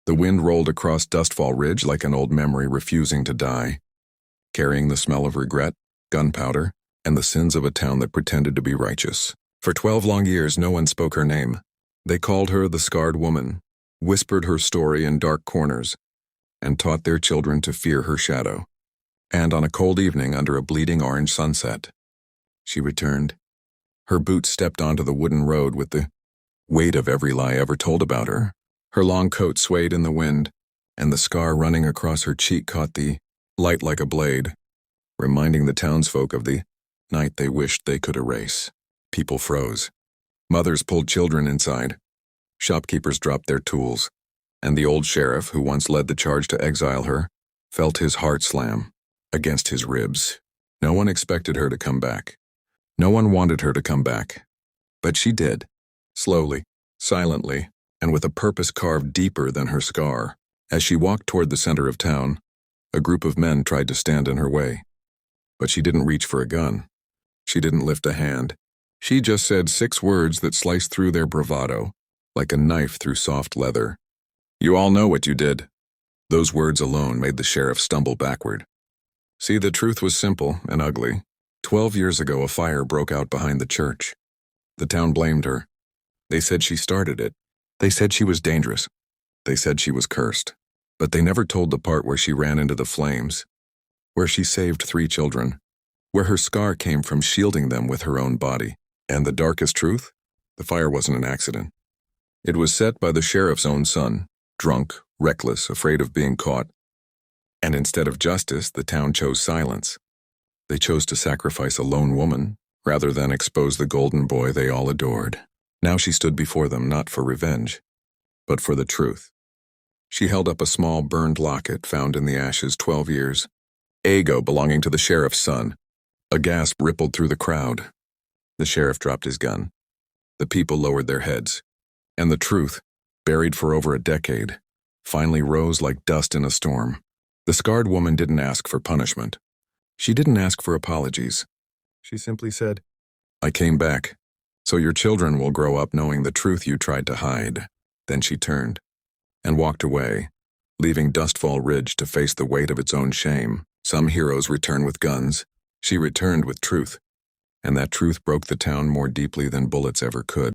The wind rolled across Dustfall Ridge like an old memory refusing to die, carrying the smell of regret, gunpowder, and the sins of a town that pretended to be righteous. For 12 long years, no one spoke her name. They called her the Scarred Woman, whispered her story in dark corners, and taught their children to fear her shadow. And on a cold evening under a bleeding orange sunset, she returned. Her boots stepped onto the wooden road with the weight of every lie ever told about her. Her long coat swayed in the wind, and the scar running across her cheek caught the light like a blade, reminding the townsfolk of the night they wished they could erase. People froze. Mothers pulled children inside. Shopkeepers dropped their tools, and the old sheriff, who once led the charge to exile her, felt his heart slam against his ribs. No one expected her to come back. No one wanted her to come back. But she did, slowly, silently, and with a purpose carved deeper than her scar. As she walked toward the center of town, a group of men tried to stand in her way. But she didn't reach for a gun. She didn't lift a hand. She just said 6 words that sliced through their bravado, like a knife through soft leather. "You all know what you did." Those words alone made the sheriff stumble backward. See, the truth was simple and ugly. 12 years ago, a fire broke out behind the church. The town blamed her. They said she started it. They said she was dangerous. They said she was cursed. But they never told the part where she ran into the flames, where she saved 3 children, where her scar came from shielding them with her own body. And the darkest truth? The fire wasn't an accident. It was set by the sheriff's own son, drunk, reckless, afraid of being caught. And instead of justice, the town chose silence. They chose to sacrifice a lone woman, rather than expose the golden boy they all adored. Now she stood before them not for revenge, but for the truth. She held up a small burned locket found in the ashes 12 years. Ego belonging to the sheriff's son. A gasp rippled through the crowd. The sheriff dropped his gun. The people lowered their heads. And the truth, buried for over a decade, finally rose like dust in a storm. The scarred woman didn't ask for punishment. She didn't ask for apologies. She simply said, "I came back, so your children will grow up knowing the truth you tried to hide." Then she turned and walked away, leaving Dustfall Ridge to face the weight of its own shame. Some heroes return with guns. She returned with truth, and that truth broke the town more deeply than bullets ever could.